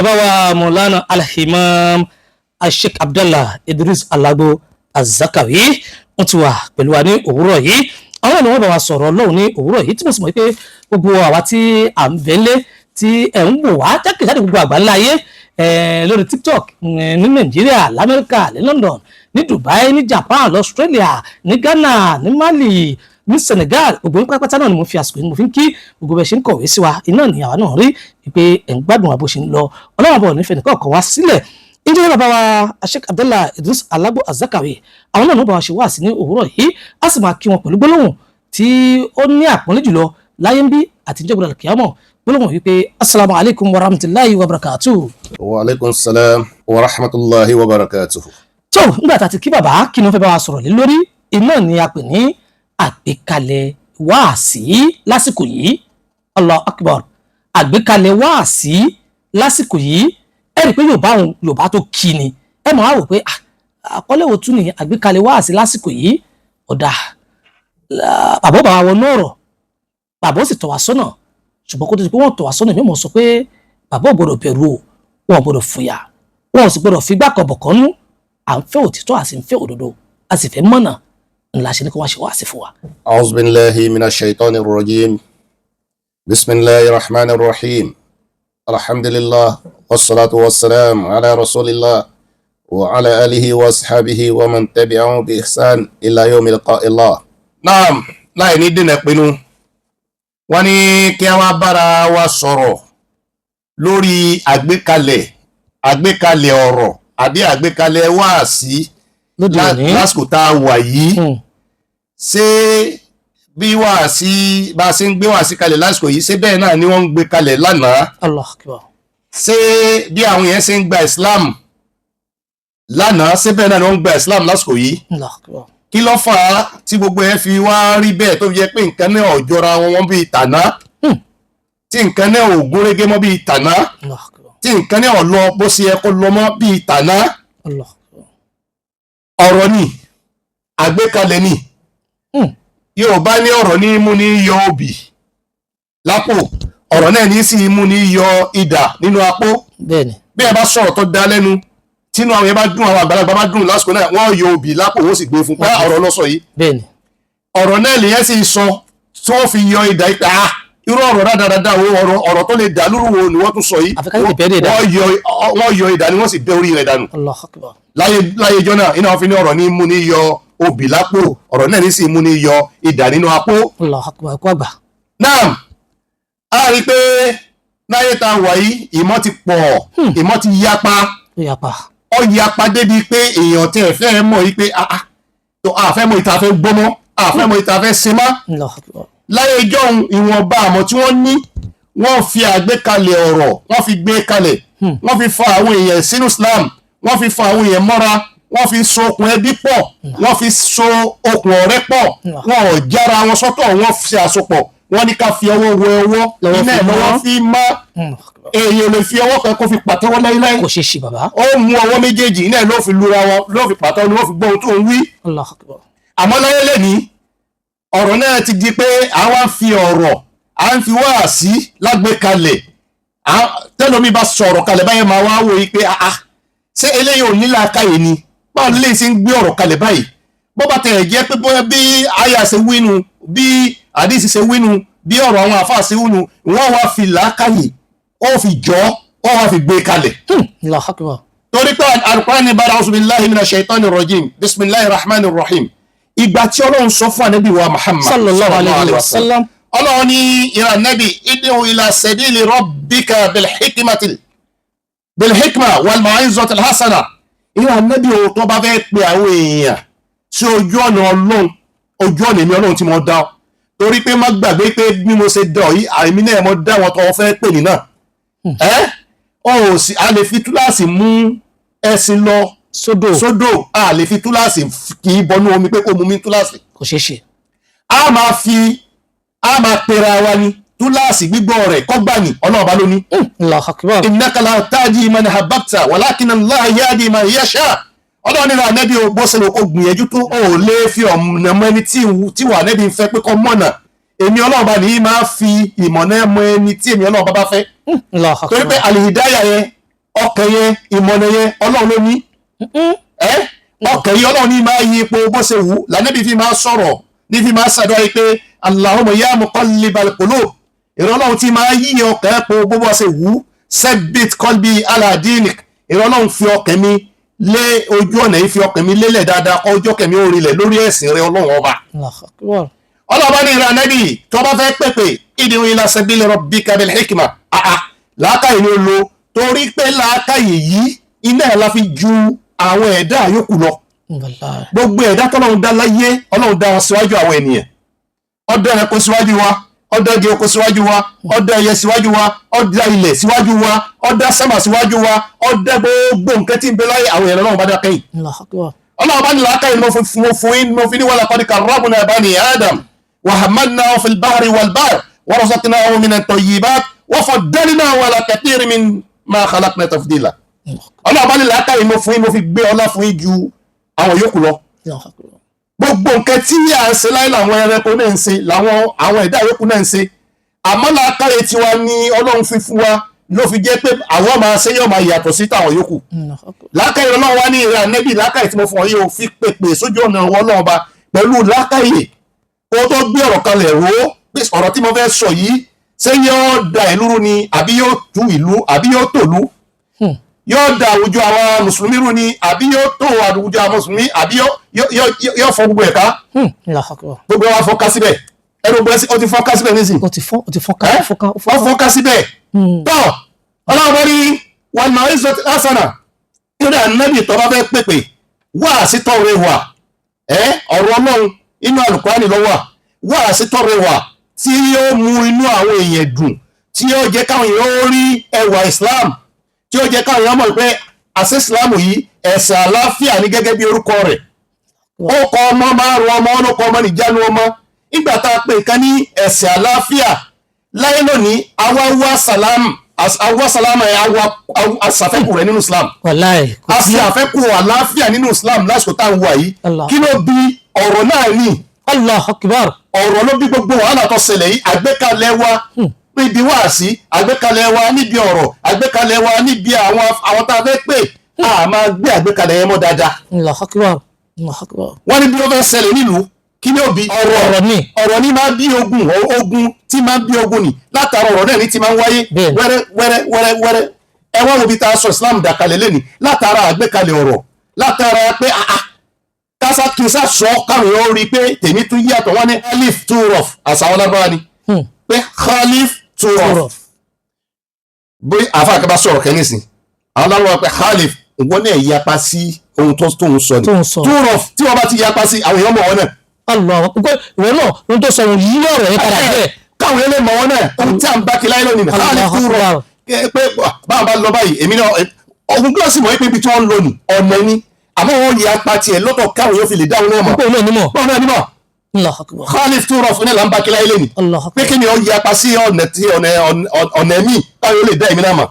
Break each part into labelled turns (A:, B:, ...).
A: bàbá wa Maulana Al-Imam Sheikh Abdullah Idris Alagbo AZAKAWIY wọ́n ti wà pẹ̀lú wa ní òwúrọ̀ yìí àwọn ènìyàn wọ́n bá wa sọ̀rọ̀ Ọlọ́run ní òwúrọ̀ yìí tí mo sì mọ̀ pé gbogbo àwa tí à ń bẹ́lẹ̀ tí ẹ̀ ń wò wá jákèjádé gbogbo àgbáńlá ayé lórí TikTok ní Nàìjíríà l'Amẹ́ríkà ní London ní Dubai ní Japan l'Australia ní Ghana ní Mali ní Senegal gbogbo ní pátápátá náà ni mo fi àsìkò yìí mo fi ń kí gbogbo bẹ́ẹ̀ ṣe ń kọ̀wé sí wa iná ni àwa náà rí pé ẹ̀ ń gbádùn àbò ṣe ń lọ Ọlọ́run bọ̀ nífẹ̀ẹ́ nìkan kọ̀ wá sílẹ̀ ìjọba bàbá wa Sheikh Abdullah Idris Alagbo AZAKAWIY àwọn náà ló bá wa ṣe wá sí ní òwúrọ̀ yìí a sì máa kí wọn pẹ̀lú gbólóhùn tí ó ní àpọ́nlé jùlọ láyé ń bí àti ìjọba al-qiyamah gbólóhùn wípé assalamu alaikum wa rahmatullahi wa barakatuh.
B: Wa alaikum salam wa rahmatullahi wa barakatuh.
A: tó nígbà tá a ti kí bàbá kí ni wọ́n fẹ́ bá wa sọ̀rọ̀ lé lórí iná ni a pè ní àgbékalẹ̀ wáàsí lásìkò yìí Allahu Akbar àgbékalẹ̀ wáàsí lásìkò yìí ẹ rí i pé yorùbá tó kí ni ẹ mọ̀ á wò pé àkọlé wo tún ní àgbékalẹ̀ wáàsí lásìkò yìí ọ̀dà bàbá bàbá wọn náà rọ̀ bàbá ó sì tọ̀ wá sọ́nà ṣùgbọ́n kó tó di pé wọ́n tọ̀ wá sọ́nà mímọ̀ sọ pé bàbá ò gbọ́dọ̀ bẹ̀rù o wọn ò gbọ́dọ̀ fòyà wọn ò sì gbọ́dọ̀ fi gbàkọ̀ bọ̀kan nú à ń fẹ́ òtítọ́ à sì ń fẹ́ òdodo a sì fẹ́ mọ̀nà ńlá ṣe ni kó wá ṣe wáàsí fún wa.
B: A'udhu billahi minash shaitanir rajim. Bismillahir rahmanir rahim. Alhamdulillah wassalatu wassalamu ala rasulillah wa ala alihi wa ashabihi wa man tabi'ahum bi ihsan ila yawmil qa'illah. Naam, láì ní dènà pinnu wọ́n ní kí a wá bára wa sọ̀rọ̀ lórí àgbékalẹ̀ ọ̀rọ̀ àbí àgbékalẹ̀ wáàsí lásìkò tá a wà yìí ṣé bí wáàsí bá a ṣe ń gbé wáàsí kalẹ̀ lásìkò yìí ṣé bẹ́ẹ̀ náà ni wọ́n ń gbé kalẹ̀ lánàá.
A: Allahu Akbar.
B: Ṣé bí àwọn yẹn ṣe ń gba Islam lánàá ṣé bẹ́ẹ̀ náà ni wọ́n ń gba Islam lásìkò yìí.
A: Allahu Akbar.
B: Kí ló fà á tí gbogbo ẹ fi wá rí bẹ́ẹ̀ tó fi jẹ́ pé nǹkan náà ò jọra wọn bíi tàná tí nǹkan náà ò gúnrégé mọ́ bíi tàná tí nǹkan náà ò lọ bó ṣe yẹ kó lọ mọ́ bíi tàná. Ọ̀rọ̀ ni àgbékalẹ̀ ni Yorùbá ní ọ̀rọ̀ ní mú ní yọ obì lápò ọ̀rọ̀ náà ní sì mú ní yọ idà nínú apó bí ẹ bá sọ̀rọ̀ tó dá lẹ́nu tínú àwọn yẹn bá dùn àwọn àgbàlagbà bá dùn lásìkò náà wọ́n yọ obì lápò wọ́n sì gbé fún pé ọ̀rọ̀ lọ́sọ yìí ọ̀rọ̀ náà lèyẹn sì sọ tí wọ́n fi yọ idà ìpè irú ọ̀rọ̀ dáadáa ọ̀rọ̀ tó lè dà lóru wo ni wọ́n tún sọ yìí wọ́n yọ idà ni wọ́n sì bẹ́ orí rẹ̀ dànù láyé ìjọ náà iná wọn fi ní ọ̀rọ̀ ní mú ní yọ obì lápò ọ̀rọ̀ náà ní sì mú ní yọ idà nínú apó. náà a rí i pé láyé tá a wà yìí ìmọ̀ ti pọ̀ ìmọ̀ ti yapa ó yapa débi pé èèyàn tẹ́ ẹ̀ fẹ́ mọ̀ yìí pé àfẹ́ mọ̀ ìta fẹ́ gbọ́mọ́ àfẹ́ mọ̀ ìta fẹ́ se má. láyé ìjọ ìwọ̀nba àmọ́ tí wọ́n ní wọ́n fi àgbékalẹ̀ ọ̀rọ̀ wọ́n fi gbé kalẹ̀ wọ́n fi fa àwọn èèyàn sínú Islam wọ́n fi fa àwọn èèyàn mọ́ra wọ́n fi so okùn ẹbí pọ̀ wọ́n fi so okùn ọ̀rẹ́ pọ̀ wọ́n ò jára wọn sọ́tọ̀ wọ́n fi àsopọ̀ wọ́n ní ká fi ọwọ́ wọ ọwọ́ iná ẹ̀ lọ́wọ́ fi má èèyàn lè fi ọwọ́ kan kó fi pàtẹ́wọ́ láíláí
A: kò ṣe ṣe bàbá
B: ó mú ọwọ́ méjèèjì iná ẹ̀ ló fi lura wọn ló fi pàtẹ́wọ́ ni wọ́n fi gbọ́ ohun tó ń wí. àmọ́ láyé lẹ́ni ọ̀rọ̀ náà ti di pé àwa ń fi ọ̀rọ̀ à ń fi wáàsí lágbékalẹ̀ tẹ́lómi bá sọ̀rọ̀ kalẹ̀ báyẹn máa wá wò yí pé ṣé eléyìí ò ní làákàyè ni báwo lè ṣe ń gbé ọ̀rọ̀ kalẹ̀ báyìí bó bá tẹ̀ jẹ́ pé bóyá bí àyà ṣe wínu bí àdìsí ṣe wínu bí ọ̀rọ̀ àwọn àfáà ṣe wínu wọ́n wá fi làákàyè ó fi jọ wọ́n wá fi gbé kalẹ̀. torí pé Al-Qur'an ní ba'da a'udhu billahi minash shaitanir rajim bismillahir rahmanir rahim ìgbà tí Ọlọ́run sọ fún ànábì wa Muhammad
A: sallallahu alayhi wa sallam
B: Ọlọ́run ní ìrà ànábì id'u ila sabili rabbika bilhikma wal mau'izatil hasana ìrà ànábì tó bá fẹ́ pe àwọn èèyàn sí ojú ọ̀nà Ọlọ́run ojú ọ̀nà èmi Ọlọ́run tí mo dá torí pé má gbàgbé pé bí mo ṣe dọ̀ yìí àìmí náà mo dá wọn tó fẹ́ pè ní náà sì a lè fi túláàsì mú ẹṣin lọ sódò a lè fi túláàsì kì í bọnú omi pé kó mú mi túláàsì
A: kò ṣeé ṣe
B: a máa pera wa ni túláàsì gbígbọ́ rẹ̀ kọ́gbà ní ọlọ́ọ̀bá ló ní. innaka la tahdi man ahbabta walakinna Allaha yahdi man yasha ọlọ́run nínú ànẹ́bí bó ṣe lè kó gbìyànjú tó ò lè fi ọ̀nà mọ ẹni tí wà ànẹ́bí ń fẹ́ pé kọ́ mọ̀nà èmi ọlọ́run bá nìyí máa fi ìmọ̀nà mọ ẹni tí èmi ọlọ́run bá fẹ́ torí pé àlìhídáyà yẹn ọkàn yẹn ìmọ̀nà yẹn ọlọ́run ló ní ọkàn yẹn ọlọ́run ní máa yí ipò bó ṣe wù lànàbí fi máa sọ̀rọ̀ ní fi máa ṣàdúrà yìí pé Allahumma ya muqallibal qulub ìrọ̀ ọlọ́run tí máa yí ọkàn ipò bó ṣe wù sabbit qalbi ala dinik ìrọ̀ ọlọ́run fi ọkàn mi lé ojú ọ̀nà yìí fi ọkàn mi lélẹ̀ dáadáa kọ́ ojú ọkàn mi ó rinlẹ̀ lórí ẹ̀sìn rẹ ọlọ́run ọba ọlọ́ba ní ìran nẹ́bì tó bá fẹ́ pèpè id'u ila sabili rabbika bil hikma làákàyè ni ó lo torí pé làákàyè yìí iná ẹ̀ la fi ju àwọn ẹ̀dá yòókù lọ gbogbo ẹ̀dá tọ́lọ́run dá láyé ọlọ́run dá wọn síwájú àwọn ènìyàn ọdọ ẹranko síwájú wa ọdọ ẹdí oko síwájú wa ọdọ ẹyẹ síwájú wa ọdọ ilẹ̀ síwájú wa ọdọ sẹ́mà síwájú wa ọdọ gbogbo nǹkan tí ń bẹ láyé àwọn èèyàn náà bá dá kẹ́yìn ọlọ́run bá ní làákàyè ni mo fi ní wa laqad karramna bani Adam وحملناه في البحر والبحر ورزقناه من الطيبات وفضلناه على كثير مما خلقنا تفضيلا ọlọ́run bá ní làákàyè mo fún yín mo fi gbé ọlá fún yín ju àwọn yòókù lọ gbogbo nǹkan tí à ń ṣe láyé làwọn ẹranko náà ń ṣe làwọn àwọn ẹ̀dá yòókù náà ń ṣe àmọ́ làákàyè tiwa ni ọlọ́run fi fún wa ló fi jẹ́ pé àwọn máa ṣe yóò máa yàtọ̀ sí táwọn yòókù làákàyè ọlọ́run wá ní ìran nẹ́bì làákàyè tí mo fún ọ yìí ò fi pèpè sójú ọ̀nà ọlọ́run ọba pẹ̀lú làákàyè kó tó gbé ọ̀rọ̀ kalẹ̀ ro pé ọ̀rọ̀ tí mo fẹ́ sọ yìí ṣé yóò da ìlú rú ni àbí yóò tú ìlú àbí yóò tòlú yóò da àwùjọ àwọn mùsùlùmí rú ni àbí yóò tó àwùjọ àwọn mùsùlùmí àbí yóò fọ́ gbogbo ẹ̀ka gbogbo wa fọ́ká síbẹ̀ ẹnu gbọ́dọ̀ ó ti fọ́ká síbẹ̀ nísìn ó fọ́ká síbẹ̀ tọ́ ọlọ́run bá rí wọn máa ń sọ lásánà nígbà nẹ́bì tó bá fẹ́ pèpè wá sí tọ́rẹ wà ọ̀rọ̀ ọlọ́run inú Al-Qur'ani lọ́wọ́ wá àṣetọ́rẹ wà tí yóò mú inú àwọn èèyàn dùn tí yóò jẹ́ káwọn èèyàn ó rí ẹwà Islam tí yóò jẹ́ káwọn èèyàn mọ̀ pé àṣẹ Islam yìí ẹ̀sìn àlàáfíà ní gẹ́gẹ́ bí orúkọ rẹ̀ ó kọ ọmọ máa rọ ọmọ ọlọ́kọ ọmọ nìjánu ọmọ nígbà tá a pè nǹkan ní ẹ̀sìn àlàáfíà láyé lónìí àwa wá sàlámà ẹ̀ àṣàfẹ́kù rẹ̀ nínú Islam àṣàfẹ́kù àlàáfíà nínú Islam lásìkò táwọn wà yìí kí ló bí ọ̀rọ̀ náà ní
A: Allahu Akbar
B: ọ̀rọ̀ ló bí gbogbo wàhálà tó ṣẹlẹ̀ yìí àgbékalẹ̀ wa níbi wáàsí àgbékalẹ̀ wa níbi ọ̀rọ̀ àgbékalẹ̀ wa níbi àwọn tá a fẹ́ pè á máa gbé àgbékalẹ̀ yẹn mọ́ dáadáa.
A: Allahu Akbar
B: wọ́n ní bí wọ́n fẹ́ ṣẹlẹ̀ nílùú kí ni ó bí ọ̀rọ̀ ní máa bí ogun tí máa bí ogun ni látara ọ̀rọ̀ náà ní ti máa ń wáyé wẹ́rẹ́ ẹ wọ́n wo bí ta sọ Islam dàkalẹ̀ lẹ́ni látara àgbékalẹ̀ ọ̀rọ̀ látara pé kásá kí n sá sọ káwọn èèyàn rí i pé tèmi tún yàtọ̀ wọ́n ní khalif too rough àṣàwọn lágbára ni pé khalif too rough bí àfa àkàbà sọ̀rọ̀ kẹ́nìsìn àwọn lágbára pé khalif wọ́n náà yapa sí ohun tó ń sọ ni too rough tí wọ́n bá ti yapa sí àwọn èèyàn mọ̀ wọ́n náà.
A: ìwọ náà ohun tó sọ yí ọ̀rọ̀ yẹn padà bẹ́ẹ̀
B: káwọn èèyàn mọ̀ wọ́n náà ohun tí à ń bá kí láyé lónìí khalif too rough pé báwọn bá lọ báyìí èmi náà ọ̀gbìn gíláàsì mọ̀ pé ibi tí wọ́n ń lò ní ọ̀nà ni àmọ́ wọ́n yí apá tiẹ̀ lọ́tọ̀ káwọn yóò fi lè dáhùn náà mọ̀.
A: bọ́ọ̀ náà ni mọ̀.
B: Khalif too rough ní làǹbà kíláyé lẹ́nu. pé kí ni ó yí apá sí ọ̀nà ẹ̀mí káwọn yóò lè dá èmi náà mọ̀.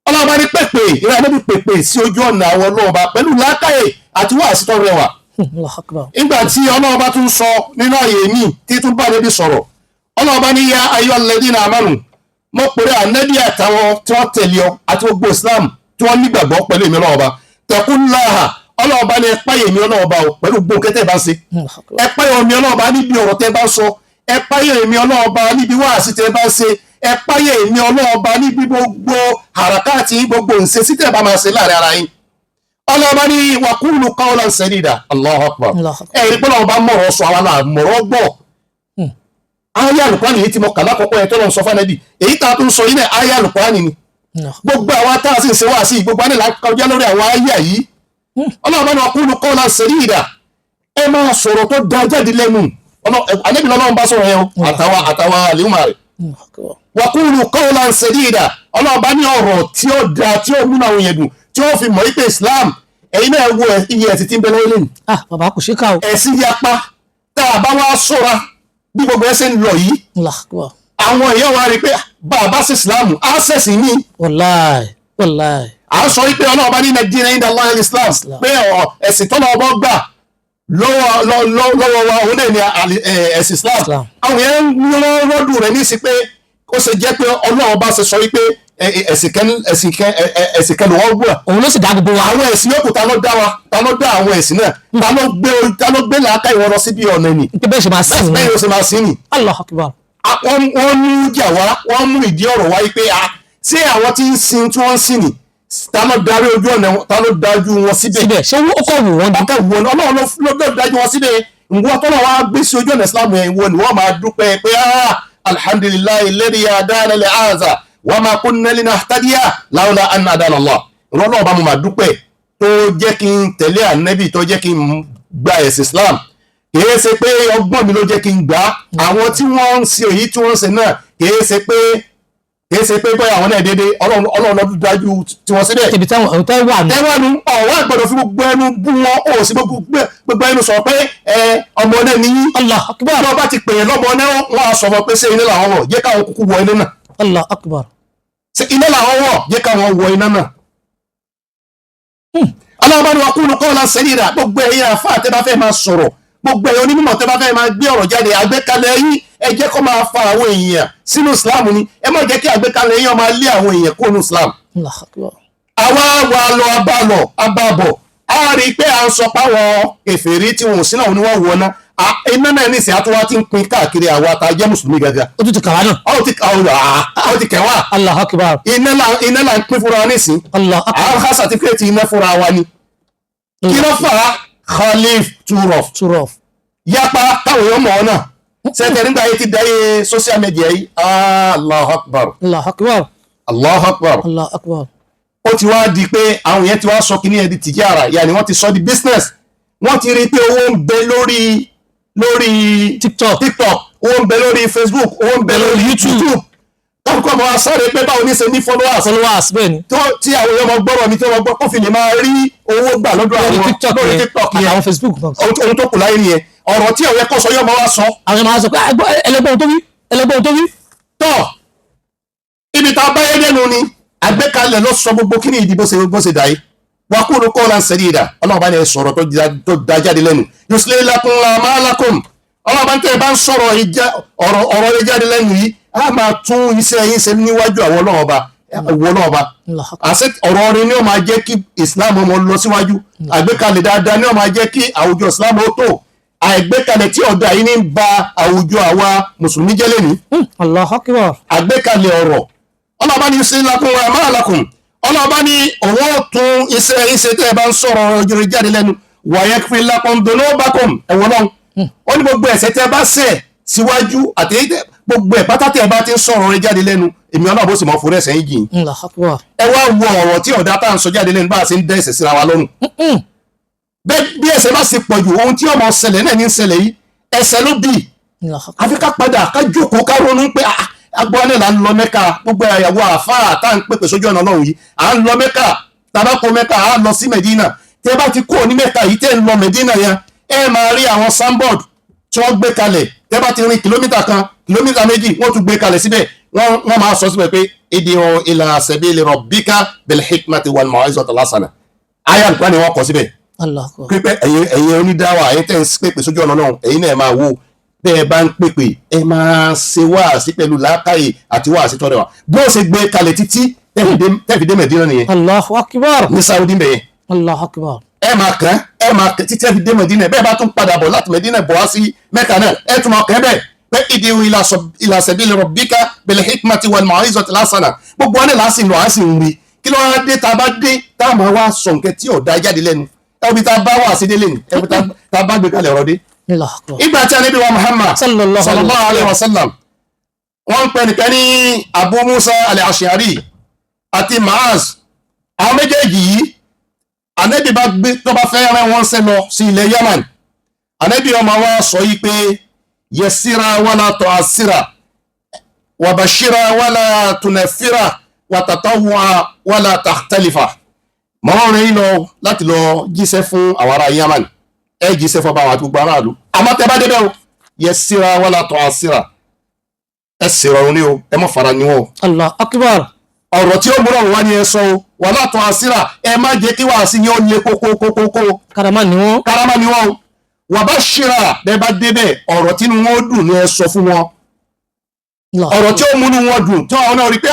B: ọlọ́ba ní pèpè ìrẹ́ níbi pèpè sí ojú ọ̀nà àwọn ọlọ́ọ̀ba pẹ̀lú làákàyè àti wàásù tó rẹwà. nígbà tí ọlọ́ọ̀ba tún sọ nínú àyè mi tí tún bá níbi sọ̀rọ̀ ọlọ́ọ̀ba ní ya ayyuhal ladhina amanu mo pèrè ànẹ́bí àtàwọn tí wọ́n tẹ̀lé ọ àti gbogbo Islam tí wọ́n nígbàgbọ́ pẹ̀lú èmi ọlọ́ọ̀ba tẹkúnláhà ọlọ́ọ̀bá ni ẹ̀páyè mi ọlọ́ọ̀bá o pẹ̀lú gbòǹkẹ́ tẹ́ bá ń ṣe ẹ̀páyè mi ọlọ́ọ̀bá níbi ọ̀rọ̀ tẹ́ bá ń sọ ẹ̀páyè mi ọlọ́ọ̀bá níbi wáàsí tẹ́ bá ń ṣe ẹ̀páyè mi ọlọ́ọ̀bá níbi gbogbo àràkáàtì gbogbo ǹṣe sí tẹ́ bá máa ṣe láàrin ara yín ọlọ́ọ̀bá ní waqulu qawlan sadida Allahu akbar ẹ̀rí pé ọlọ́ọ̀bá mọ̀rọ̀ sọ àwọn àmọ̀rọ̀ gbọ́ ayé Al-Qur'ani yìí tí mo kà lákọ̀ọ́kọ́ ẹ̀ tó lọ sọ fánẹ́bì èyí tá a tún sọ yìí náà ayé Al-Qur'ani ni gbogbo àwọn tá a sì ń ṣe wá sí gbogbo àná kọjá lórí àwọn ayé yìí ọlọ́run ní waqulu qawlan sadida ẹ máa sọ̀rọ̀ tó da jáde lẹ́nu ànábì ọlọ́run bá sọ̀rọ̀ yẹn àtàwọn àlèhùnmá rẹ̀ waqulu qawlan sadida ọlọ́run bá ní ọ̀rọ̀ tí ó da tí ó múnà àwọn yẹn dùn tí ó fi mọ̀ wípé Islam ẹ̀yin náà wo iye ẹ̀sìn tí ń bẹ lọ́wọ́ lẹ́nu.
A: bàbá kò ṣe ká o.
B: ẹ̀sìn yapa tá a bá wá sọ̀ra bí gbogbo ẹsẹ̀ ń lọ yìí àwọn èèyàn wa rí i pé bàbá sí Islam á sẹ̀sìn ní.
A: wàláì.
B: à ń sọ wípé ọlọ́ọ̀bá ní nàìjíríà inda Allah Islam pé ẹ̀sìn tọ́lọ̀ ọbọ̀ gbà lọ́wọ́ wa òun náà ní ẹ̀sìn Islam àwọn èèyàn ń rọ́dù rẹ̀ ní sí pé ó ṣe jẹ́ pé ọlọ́ọ̀bá ṣe sọ wípé ẹ̀sìn kẹ́nu wọ́n gbọ́
A: òun ló sì dá gbogbo wa.
B: àwọn ẹ̀sìn yòókù ta ló dá wa ta ló dá àwọn ẹ̀sìn náà ta ló gbé làákà ìwọ lọ síbi ọ̀nà ni.
A: bẹ́ẹ̀ ṣe máa sìn ní.
B: bẹ́ẹ̀ ṣe máa sìn ní.
A: Allahu Akbar.
B: wọ́n mú jà wá wọ́n mú ìdí ọ̀rọ̀ wáyé pé ṣé àwọn tí ń sin tí wọ́n ń sìn ní ta ló darí ojú ọ̀nà ta ló dájú wọn síbẹ̀.
A: ṣé ó kọ̀ wù wọ́n.
B: ọkọ̀ wù wọn ọlọ́run ló dájú wọn síbẹ̀ nǹkan tó náà wá gbé sí ojú ọ̀nà Islam yẹn wọ́n ni wọ́n máa dúpẹ́ pé alhamdulillahi alladhi hadana li hadha wa ma kunna linahtadiya lawla an hadana Allah. ìrọ̀lọ́ ọba mo máa dúpẹ́ tó jẹ́ kí n tẹ̀lé ànábì tó jẹ́ kí n gba ẹ̀sìn Islam kìí ṣe pé ọgbọ́n mi ló jẹ́ kí n gbà àwọn tí wọ́n ń ṣe èyí tí wọ́n ń ṣe náà kìí ṣe pé bóyá àwọn náà déédéé ọlọ́run lọ́dún dájú tí wọ́n síbẹ̀.
A: ibi táwọn ọ̀tá wà ní.
B: ẹwà nu ọ̀wá gbọ́dọ̀ fi gbogbo ẹnu bú wọn ó sì gbogbo ẹnu sọ pé ọmọ náà níyí.
A: Allahu Akbar.
B: bí wọ́n bá ti pè é lọ́mọ náà wọ́n á sọ̀rọ̀ pé ṣé iná làwọn wọ̀ jẹ́ káwọn kúkú wọ iná náà.
A: Allahu Akbar.
B: ṣé iná làwọn wọ̀ jẹ́ káwọn wọ iná náà. aláwọ̀ ni wọ́n kúrò qawlan sadida gbogbo ẹ̀yin àfáà tẹ́ bá fẹ́ máa sọ̀rọ̀ gbogbo ẹ̀yin onímọ̀ tẹ́ bá fẹ́ máa gbé ọ̀rọ̀ jáde àgbékalẹ̀ yín ẹ jẹ́ kó máa fa àwọn èèyàn sínú Islam ni ẹ má jẹ́ kí àgbékalẹ̀ yín máa lé àwọn èèyàn kó nínú Islam. àwa wà lọ abábọ̀ a rí i pé à ń sọ páwọn kèfèrí tí wọn ò sí náà ni wọ́n wọ̀ náà iná náà nísìnyí àtúwá ti ń pín káàkiri àwa tá a jẹ́ mùsùlùmí gàgà.
A: ó tún ti kàwá náà.
B: ó ti kẹwà.
A: Allahu Akbar.
B: iná là ń pín fúnra wa nísìnyí.
A: Allahu Akbar.
B: àwọn ká sàtífíkẹ́tì iná fúnra wa ni. kí ló fà á Khalif Turov yapa káwọn èèyàn mọ̀ ọ́ náà sẹ́tẹ̀ nígbà yìí ti dáyé social media yìí Allahu Akbar
A: Allahu Akbar.
B: Allahu Akbar
A: Allahu Akbar.
B: ó ti wá di pé àwọn yẹn ti wá sọ kíní ẹ̀ di tìjára yàní wọ́n ti sọ di business wọ́n ti rí i pé owó ń bẹ lórí TikTok owó ń bẹ lórí Facebook owó ń bẹ lórí YouTube káàkiri ọmọ asáré pé báwo ní ṣe ní followers
A: bẹ́ẹ̀ ni.
B: tí àwọn èèyàn máa gbọ́rọ̀ mi tí wọ́n gbọ́ kó fi lè máa rí owó gbà lọ́dọ̀ àwọn lórí TikTok yẹn
A: àwọn Facebook náà.
B: ohun tó kù láyé nìyẹn ọ̀rọ̀ tí ọ̀rẹ́ kọ́ sọ yóò máa wá sọ.
A: àwọn máa sọ pé ẹlẹgbọ́n tó wí.
B: tọ́ ibi tá a bá yé lẹ́nu ni àgbékalẹ̀ ló sọ gbogbo kí ni ìdìbò ṣe dà yìí wa qulu qawlan sadida ọlọ́run bá ní sọ̀rọ̀ tó da jáde lẹ́nu yuslih lakum a'malakum ọlọ́run bá ń tẹ́ ẹ bá ń sọ̀rọ̀ ọ̀rọ̀ rẹ jáde lẹ́nu yìí a máa tún iṣẹ́ yín ṣe níwájú àwọn ọlọ́run ọba àṣẹ ọ̀rọ̀ rẹ ni ó máa jẹ́ kí Islam ọmọ lọ síwájú àgbékalẹ̀ dáadáa ni ó máa jẹ́ kí àwùjọ Islam ó tó àgbékalẹ̀ tí ọ̀dà yìí ní ń ba àwùjọ àwa mùsùlùmí jẹ́ lẹ́nu.
A: Allahu Akbar.
B: àgbékalẹ̀ ọ̀rọ̀ ọlọ́ba ní yuslih lakum a'malakum ọlọ́ba ní òun ó tún iṣẹ́ iṣẹ́ tẹ́ ẹ bá ń sọ̀rọ̀ ọjọ́ jáde lẹ́nu wa yaghfir lakum dhunubakum ẹ̀wọ̀n náà ó ní gbogbo ẹ̀ṣẹ̀ tẹ́ ẹ bá ṣẹ̀ síwájú àti gbogbo ẹ̀ pátá tẹ́ ẹ bá ti ń sọ̀rọ̀ rẹ jáde lẹ́nu èmi ọlọ́ba ó sì mọ̀ fún ẹ̀ṣẹ̀ yín jìn. ẹ wá wo ọ̀rọ̀ tí ọ̀dà tá à ń sọ jáde lẹ́nu bá a ṣe ń dá ẹ̀ṣẹ̀ síra wa lọ́rùn bí ẹ̀ṣẹ̀ bá ṣe pọ̀ jù ohun tí ọmọ ṣẹlẹ̀ náà ní ṣẹlẹ̀ yìí ẹ̀ṣẹ̀ ló bì àfi ká padà ká jókòó ká ronú pé agbọ́nẹ̀ là ń lọ Mẹ́kà gbogbo àyàwó àfáà tá à ń pèpè sójú ọ̀nà Ọlọ́run yìí à ń lọ Mẹ́kà tabako Mẹ́kà à ń lọ sí Mẹ̀dínà tẹ́ bá ti kúrò ní Mẹ́kà yìí tẹ́ ń lọ Mẹ̀dínà yẹn ẹ máa rí àwọn sandboard tí wọ́n gbé kalẹ̀ tẹ́ bá ti rin kìlómítà kan kìlómítà méjì wọ́n tún gbé kalẹ̀ síbẹ̀ wọ́n máa sọ síbẹ̀ pé idi'u ila sabili rabbika bil hikmati wal mau'izati hasana àyà nǹkan ni wọ́n kọ síbẹ̀ pípẹ́ ẹ̀yin onídàáwà ẹ̀yin tẹ́ ń pèpè sójú ọ̀nà Ọlọ́run ẹ̀yin náà máa wò bẹ́ẹ̀ bá ń pèpè ẹ máa ṣe wáàsí pẹ̀lú làákàyè àti wáàsí tọ́rẹ̀ wa bó ṣe gbé kalẹ̀ títí tẹ́fì dé Mẹ̀dínà nìyẹn.
A: Allahu Akbar.
B: ní Saudi bẹ̀yẹn.
A: Allahu Akbar.
B: ẹ máa kàn títí tẹ́fì dé Mẹ̀dínà bẹ́ẹ̀ bá tún padà bọ̀ láti Mẹ̀dínà bọ̀ wá sí Mẹ́kà náà ẹ tún máa kàn bẹ́ẹ̀ pé idi'u ila sabili rabbika bil hikmati wal mau'izati hasana gbogbo wọn náà láti lọ à sì ń rí kí ló wá dé tá a bá dé tá a máa wá sọ nǹkan tí ọ̀dà jáde lẹ́nu ẹbí tá a bá wà sí délé ni ẹbí tá a bá gbé kalẹ̀ ọ̀rọ̀ dé. ìgbà tí a níbi wa Muhammad sallallahu alayhi wa sallam wọ́n ń pè nìkan ní Abu Musa al-Ash'ari àti Maaz àwọn méjèèjì yìí ànábì bá gbé tó bá fẹ́ rán wọn sẹ́ lọ sí ilẹ̀ Yaman ànábì ọmọ wa sọ yìí pé yassira wala tu'assira wa bashira wala tunaffira wa tatawwa wala takhtalifa mọ́ rìn lọ láti lọ jíṣẹ́ fún àwọn ará Yaman ẹ jíṣẹ́ fún báwọn àti gbogbo aráàlú àmọ́ tẹ́ bá débẹ̀ o yassira wala tu'assira ẹ ṣèrọ̀rùn ni o ẹ má fara ni wọn o.
A: Allahu Akbar.
B: ọ̀rọ̀ tí ó múra wá ní ẹ sọ o wala tu'assira ẹ má jẹ́ kí wàá sí ni ó lé kókókókó.
A: karama ni wọn.
B: o wa bashira bẹ́ẹ̀ bá débẹ̀ ọ̀rọ̀ tí wọn ó dùn ni ẹ sọ fún wọn. ọ̀rọ̀ tí ó múnú wọn dùn tí wọn náà rí pé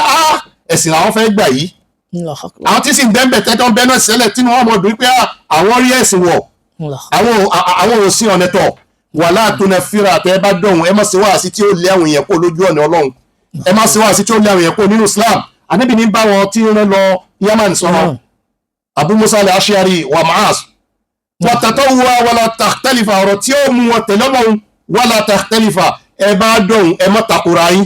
B: ẹ̀sìn làwọn fẹ́ gbà yìí àwọn tí sì ń bẹ́ẹ̀ tẹ́tọ́ ń bẹ́ẹ̀ náà sẹ́lẹ̀ tí wọ́n mọ̀ dùn pé àwọn rí ẹ̀sìn wọ̀ àwọn ò sí ọ̀nà tọ̀ wà látúnẹ̀ fíra àtẹ ẹ bá dọ̀hún ẹ má ṣe wáàsí tí ó lé àwọn èèyàn kó lójú ọ̀nà Ọlọ́run ẹ má ṣe wáàsí tí ó lé àwọn èèyàn kó nínú Islam Ànábì ní bá wọn tí ń lọ Yaman sọ̀rọ̀ Abu Musa al-Ash'ari wa Mu'az wàtàtọ̀ wala takhtalifa ọ̀rọ̀ tí ó mú wọn tẹ̀lé Ọlọ́run wala takhtalifa ẹ bá dọ̀hún ẹ má takora yín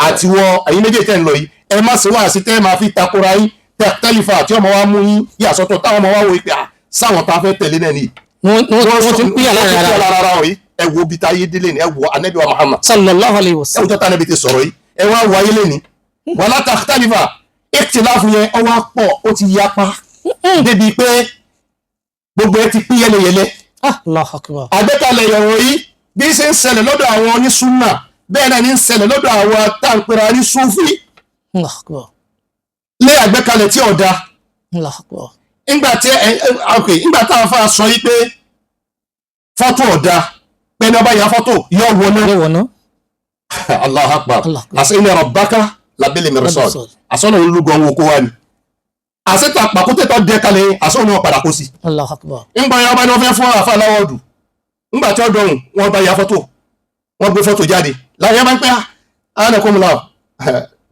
B: àti wọ ẹ̀yin méjèèjì tẹ́ ń lọ yìí ẹ má ṣe wáàsí tẹ́ máa fi takora yín takhtalifa tí ọmọ wa mú yín yàsọ́tọ̀ táwọn ọmọ wa wò pé sáwọn tá a fẹ́ tẹ̀lé náà ni wọ́n ti ń pín àlára yìí ẹ wo bí táyé délé ni ẹ wo Ànábì wa Muhammad
A: sallallahu alayhi wa sallam
B: ẹ wo tọ́ta Ànábì ti sọ̀rọ̀ yìí ẹ wá wo ayé lẹ́ni wala takhtalifa ikhtilafu yẹn ọwọ́ pọ̀ ó ti yapa débi pé gbogbo ẹ ti pín yẹlẹyẹlẹ àgbékalẹ̀ ìyọ̀wọ̀ yìí bí ṣe ń ṣẹlẹ̀ lọ́dọ̀ àwọn onísúnnà bẹ́ẹ̀ náà ní ń ṣẹlẹ̀ lọ́dọ̀ àwọn táǹpẹ̀rẹ̀ ní Súfì lé àgbékalẹ̀ tí ọ̀dà ìgbà táwọn afá sọ yí pé fọ́tò ọ̀dà pẹ̀lú ọba ìyá fọ́tò yọ wọná Allahu Akbar àṣẹ inna rabbaka labil mirsad àṣọ́nà olùgbọ̀n wo kó wá ni àṣẹ́ta pàkútẹ́tọ̀ dẹ kalẹ̀ àṣọ́nà wọn padà kó sí ńgbà ya ọba ní wọ́n fẹ́ fún àfà láwọ́ọ̀dù ńgbà tí ó dọ̀hùn wọn bá ya fọ́tò wọ́n gbé fọ́tò jáde láyé máa ń pẹ́ ánàkùnmùlà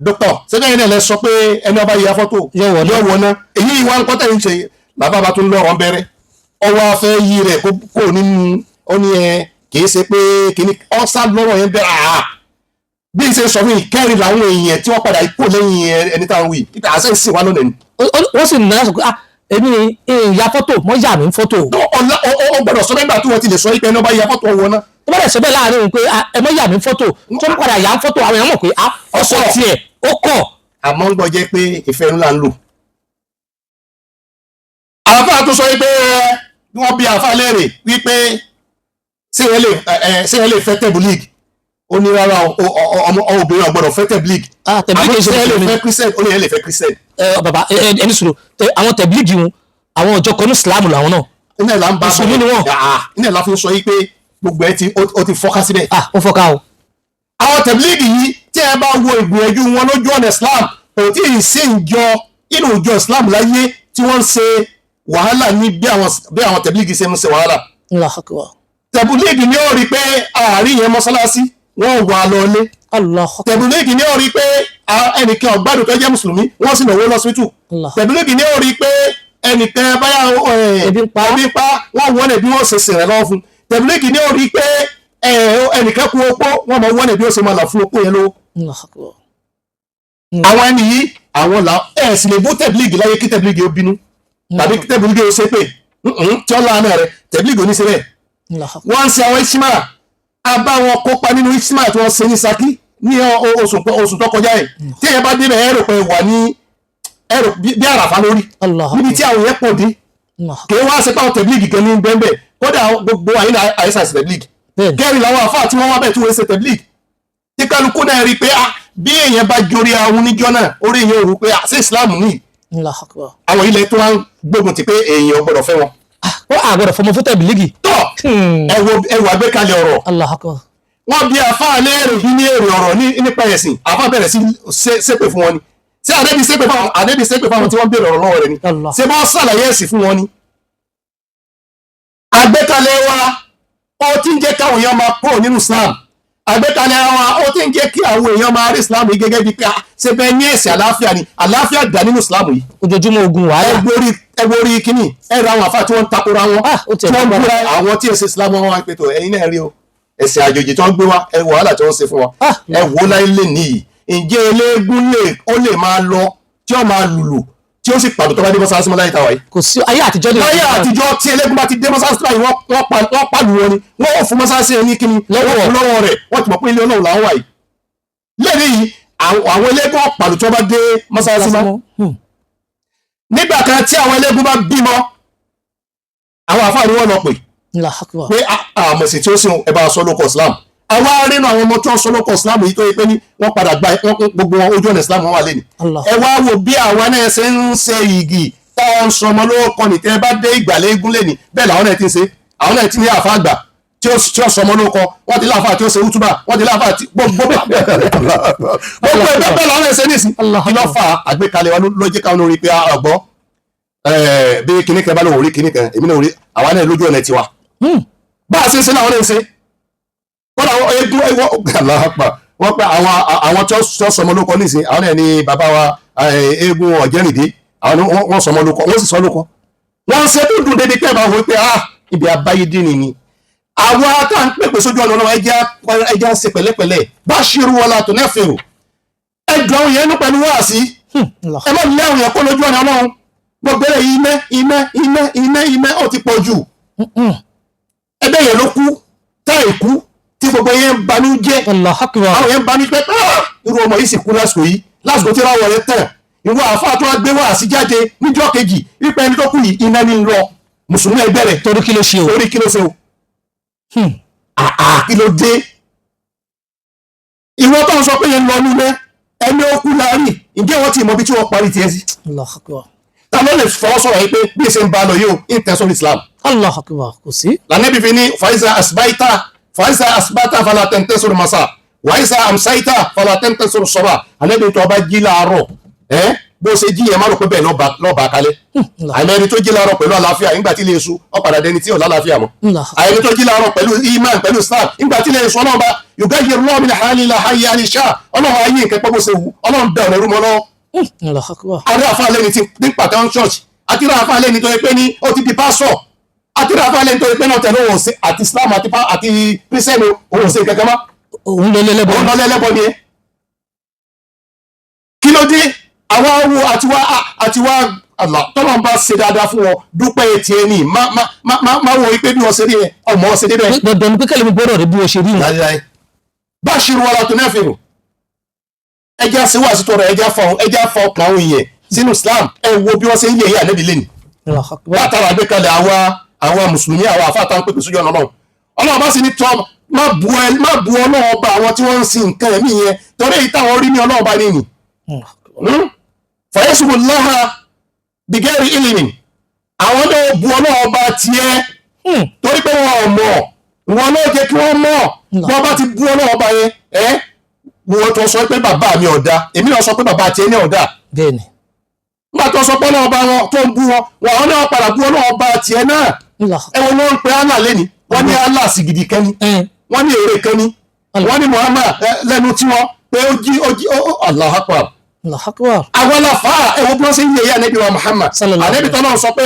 B: dókítà sẹ́gbẹ́ yẹn lẹ sọ pé ẹni ọba ya fọ́tò yọ wọná èyí wá ń kọ́tà ń ṣe bàbá bá tún lọ́rọ̀ bẹ̀rẹ̀ ọwọ́ afẹ́ yí rẹ̀ kó nínú ó ní kìí ṣe pé kìíní ọ́sá lọ́rọ̀ yẹn bẹ̀rẹ̀ bí n ṣe sọ fún ìkẹrin làwọn èèyàn tí wọ́n padà kó lẹ́yìn ẹni táwọn wí kíkà àṣẹ ìsìn wa lónìí.
A: wọ́n sì ní láti sọ pé èmi ìyá fọ́tò mọ́ yà mí fọ́tò.
B: ó gbọ́dọ̀ sọ nígbà tí wọ́n ti lè sọ pé ẹni ọba ya fọ́tò wọn náà.
A: tó bá dẹ̀ sọ bẹ́ẹ̀ láàrin òun pé ẹ mọ́ yà mí fọ́tò tó ń padà yà ń fọ́tò àwọn èèyàn mọ̀ pé ọ̀sọ̀ tiẹ̀ ó kọ̀.
B: àmọ́ ń gbọ́ jẹ́ pé ìfẹ́ ńlá ń lò. àáfàá tó sọ pé wọ́n bí àáfàá léèrè wípé ṣé ẹ lè fẹ́ tẹ̀bùlíìgì ó ní rárá ọmọ obìnrin ọgbọ́dọ̀ fẹ́ tẹ̀bílíìgì àmọ́ ṣé ẹ lè fẹ́ kírísítẹ́nì ó ní ẹ lè fẹ́ kírísítẹ́nì.
A: bàbá ẹni sùúrù àwọn tẹ̀bílíìgì wọn àwọn ọjọ́ kan ní ìsìlámù làwọn náà.
B: iná ìlà ń bá
A: mùsùlùmí ni wọn.
B: iná ìlà fi ń sọ yìí pé gbogbo ẹ ó ti fọ́ká síbẹ̀.
A: ó fọ́ká o.
B: àwọn tẹ̀bílíìgì yìí tí ẹ bá wo ìgbìyànjú wọn lójú ọ̀nà islam kò tí ì sí ìjọ inú ìjọ islam láyé tí wọ́n ń ṣe wàhálà ní bí àwọn tẹ̀bílíìgì ṣe ń ṣe wàhálà. tẹ̀bílíìgì ni ó rí pé àárín yẹn mọ́sálásí wọ́n wà lọ́lé tẹ̀bùlẹ́gì ní ó rí pé ẹnìkan ọ̀gbádùn tó jẹ́ mùsùlùmí wọ́n sì náwó lọ́sítù tẹ̀bùlẹ́gì ní ó rí pé ẹnìkan báyà ẹbí pa wọ́n wọ́n ẹ̀bí wọ́n ṣe sèrè lọ́wọ́ fún tẹ̀bùlẹ́gì ní ó rí pé ẹnìkan kú opó wọ́n mọ̀ wọ́n ẹ̀bí wọ́n ṣe máa là fún opó yẹn lówó. àwọn ẹni yìí àwọn là ẹ̀ sì lè bó tẹ̀bùlẹ́gì láyé kí tẹ̀bùlẹ́gì ó bínú tàbí kí tẹ̀bùlẹ́gì ó ṣépè tí ó lánàá rẹ̀ tẹ̀bùlẹ́gì ò ní ṣe bẹ́ẹ̀ wọ́n ń ṣe àwọn ìṣímà abá wọn kópa nínú ìsímà tí wọ́n ṣe ní Ṣakí ní oṣù tó kọjá ẹ̀ tí èyàn bá débẹ̀ ẹ̀rọ pé wà ní ẹ̀rọ bí àràfà lórí níbi tí àwọn yẹn pọ̀ dé kí wọ́n ṣe pàwọn tẹ̀blíìgì kan ní bẹ́ẹ̀ kódà gbogbo àyín àìsàn sí tẹ̀blíìgì kẹrin làwọn àfáà tí wọ́n wá bẹ̀ tí wọ́n ṣe tẹ̀blíìgì tí kálukú náà rí pé bí èèyàn bá jorí ahun níjọ́ náà orí èèyàn rò pé ṣé Islam ní àwọn ilẹ̀ tó wá ń gbógun ti pé èèyàn gbọ́dọ̀ fẹ́ wọn.
A: wọ́n àgbọ̀dọ̀ fọmọ fún tẹ̀blíìgì.
B: ẹwọ àgbékalẹ̀ ọ̀rọ̀ wọ́n bí àfáà léèrè bí ní èrè ọ̀rọ̀ nípa ẹ̀sìn àfáà bẹ̀rẹ̀ sí ṣépè fún wọn ni ṣé àdébí ṣépè fáwọn tí wọ́n bèèrè ọ̀rọ̀ lọ́wọ́ rẹ̀ ni ṣé bá ṣàlàyé ẹ̀sìn fún wọn ni. àgbékalẹ̀ wa ó ti ń jẹ́ káwọn èèyàn máa pọ̀ nínú Islam àgbékalẹ̀ wa ó ti ń jẹ́ kí àwọn èèyàn máa rí Islam yìí gẹ́gẹ́ bí pé ṣe bẹ́ẹ̀ ní ẹ̀sìn àlàáfíà ni àlàáfíà dà nínú Islam yìí.
A: ojoojúmọ́ ogun wàhálà.
B: ẹgbórí kínní ẹ̀rọ àwọn àfáà tí wọ́n ń takora wọn tí wọ́n ń búra àwọn tí ẹ̀sìn Islam wọn wá pé tó ẹ̀yin náà rí o ẹ̀sìn àjòjì tí wọ́n gbé wá ẹ wàhálà tí wọ́n ṣe fún wa ẹ wò láyé lè níyì ǹjẹ́ eléégún ó lè máa lọ tí ó máa lùlù tí ó sì pàdé tó bá dé mọ́sálásí mọ́ láyé táwa yìí.
A: kò sí ayé àtijọ́ ní
B: ayé àtijọ́ tí eléégún bá ti dé mọ́sálásí báyìí wọ́n pàlù wọn ni wọ́n ò fún mọ́sálásí ẹni kíni lọ́wọ́ rẹ̀ wọ́n ti mọ̀ pé ilé Ọlọ́run làwọn wà yìí. lẹ́yìn yìí àwọn eléégún pàlù tó bá dé mọ́sálásí mọ́. nígbà kan tí àwọn eléégún bá bímọ àwọn àfáà ni wọ́n lọ pè pé àmọ̀sí tí ó sìn ẹ bá sọ lóko Islam àwa arínú àwọn ọmọ tí wọ́n sọ lóko Islam yìí tó yẹ pé ní wọ́n padà gba gbogbo wọn ojú ọ̀nà Islam wọn wà lẹ́nu ẹ wá wo bí àwọn náà ṣe ń ṣe igi táwọn ń sọmọ lóko ní tẹ́ bá dé ìgbàlẹ̀ eégún lẹ́ni bẹ́ẹ̀ làwọn náà ti ń ṣe àwọn náà ti ní àfa àgbà tí ó sọmọ lóko wọ́n ti láàfà tí ó ṣe útúbà wọ́n ti láàfà tí gbogbo ẹgbẹ́ làwọn ẹ̀ṣẹ̀ nìsí kí ló fà àgbékalẹ̀ wa ló jẹ́ káwọn orí pé ọgbọ́ bí kinní kan bá lóun orí kinní kan èmi náà orí àwa náà lójú ọ̀nà tiwa bá a ṣe ń ṣe láwọn náà ń ṣe wọ́n làwọn eégún wọ́n pẹ́ àwọn tí wọ́n sọmọ lóko nìsín àwọn náà ní bàbá wa eégún ọ̀jẹ́rìndé àwọn wọ́n sọmọ lóko wọ́n sì sọ lóko wọ́n ṣe tó dùn débi pé báwo pé ibi abáyédé ni àwọn tá ń pèpè sójú ọ̀nà ọlọ́wọ́ ẹja ṣe pẹ̀lẹ́pẹ̀lẹ́ bá ṣírú wọlá tó nẹ́fẹ̀rù ẹjọ́ àwọn yẹn ní pẹ̀lú wáàsí ẹ má lé àwọn yẹn kó lójú ọ̀nà ọlọ́run gbogbo ìmẹ́ ó ti pọ̀ jù ẹgbẹ́ yẹn ló kú tá ìkú tí gbogbo yẹn ń banú jẹ́ àwọn yẹn ń banú pé irú ọmọ yìí sì kú lásìkò tí ráwọ̀ yẹn tẹ̀ ìwọ àfáà tó wá gbé wáàsí jáde níjọ́ kejì wípé ẹni tó kú yìí iná ní lọ mùsùlùmí ẹgbẹ́ rẹ̀ torí kí ló ṣe o kí ló dé ìwọ tó ń sọ pé yẹn lọ nílẹ̀ ẹni ó kú láàrin ǹjẹ́ wọ́n ti mọ bí tí wọ́n parí tiẹ̀ sí ta ló lè fọwọ́ sọ̀rọ̀ yìí pé bí èsè ń bá lọ yóò ń tẹ̀sán Islam
A: Allahu Akbar kò sí
B: lànàbí fi ní fàíṣà asibáta fala tẹ̀ntẹ́sọ̀rọ̀ masa wàíṣà amsaita fala tẹ̀ntẹ́sọ̀rọ̀ sọ̀rọ̀ ànábì tó bá jí láàárọ̀ bó ṣe jí yẹn má rò pé bẹ́ẹ̀ lọ́ba kalẹ̀ àmọ́ ẹni tó jí láàárọ̀ pẹ̀lú àlàáfíà nígbà tí ilé èso ọ̀padà dẹni tí ò lálàáfíà mọ́ àyẹ̀ni tó jí láàárọ̀ pẹ̀lú iman pẹ̀lú Islam nígbà tí ilé èso ọlọ́ọ̀ba yughayyiru Allahu min hali ila hayyi alisha ọlọ́run ayé nǹkan pẹ́ bó ṣe wù ọlọ́run da ọ̀nà ìrúmọ lọ́wọ́ àrí àfáàlẹ́ni ti ní pàtàkì church àti rí àfáàlẹ́ni tó yẹ pé ní ó ti di pásọ̀ àti rí àfáàlẹ́ni tó yẹ pé náà tẹ̀lé òun sí àti Islam àti kírísẹ́nì òun sí kankan mọ́ òun lọ́lẹ́lẹ́bọ ni kí ló dé àwọn awo àtiwá àlà tọ́lọ́ ń bá ṣe dáadáa fún wọn dúpẹ́ etí ẹni má wọ pé bí wọ́n ṣe rí ẹ ọmọ ṣe dé bẹ́ẹ̀.
A: dandan ni pé kẹ́lẹ́ mi gbọ́dọ̀ rí bí wọ́n ṣe rí wọn.
B: bá a ṣe ru wàhálà tó náà fèrò ẹja ṣe wà sítọ́ rẹ̀ ẹja fọ ọkàn àwọn èèyàn sínú Islam ẹ wo bí wọ́n ṣe ń yẹ ìyá nẹ́bí lẹ́nu. látara àgbékalẹ̀ àwa mùsùlùmí àwa àfáàtà ń pèpè sójú ọ̀nà ọlọ́run bá sì ní tọ́ má bu ọlọ́run ọba àwọn tí wọ́n ń sin nǹkan ẹ̀mí yẹn torí èyí táwọn rí ní ọlọ́run bá nìyí. fàyẹ́sùmù láha bìgẹ́rì ìlìmì àwọn náà bu ọlọ́run ọba tiẹ̀ torí pé wọn ò mọ̀ wọn náà jẹ́ kí wọ́n mọ̀ bí wọ́n bá ti bu ọlọ́run ọba yẹn wọ́n tó sọ pé bàbá mi ọ̀dà èmi náà sọ pé bàbá tiẹ̀ ní ọ̀dà nígbà tó sọ pé ọlọ́run ọba wọn tó ń bu wọn náà padà bu ọlọ́run ọba tiẹ̀ náà ẹ̀wọ̀n ló ń pe Allah lẹ́ni wọ́n ní Allah sìgìdì kẹ́ni wọ́n ní èrè kẹ́ni wọ́n ní Muhammad lẹ́nu tí wọ́n pé ó jí Allahu Akbar àwọn aláfà ẹwọ bí wọ́n ṣe ń yẹ Ànábì wa Muhammad Ànábì tó náà sọ pé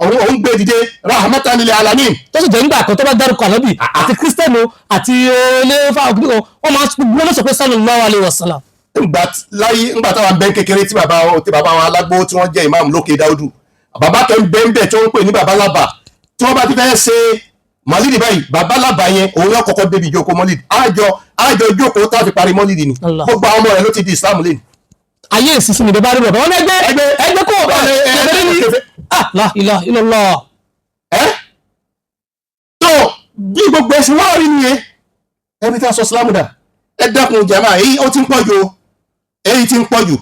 B: òun gbé dìde rahmatan lil alamin
A: tó sì jẹ́ nígbà kan tó bá dárúkọ Ànábì àti kírísítẹ́nù àti eléfà ọ̀gbìn wọn máa gbogbo ló sọ pé sallallahu alaihi wasallam.
B: nígbà táwọn bẹ́ẹ̀ kékeré tí bàbá wọn Alágbó tí wọ́n jẹ́ ìmáàmù lókè Dáúdù bàbá kẹ́ ń bẹ́ẹ̀ tó ń pè ní bàbá lábà tí wọ́n bá ti fẹ́ ṣe mọ́lídì báyìí bàbá lábà yẹn òun yóò kọ́kọ́ débi ìjókòó mọ́lídì àjọ ìjókòó tá a fi parí mọ́lídì ni gbogbo àwọn ọmọ rẹ̀ ló ti di Islam lẹ́nu.
A: ayé ìsinsin ni bàbá rí bàbá wọn ẹgbẹ́ kó bá ẹgbẹ́ ní la ilaha illallah.
B: tó bí gbogbo ẹ̀sìn wá rí nìyẹn ẹbí tá a sọ Islam dà ẹ dákun jàmáà èyí ó ti ń pọ̀ jù èyí ti ń pọ̀ jù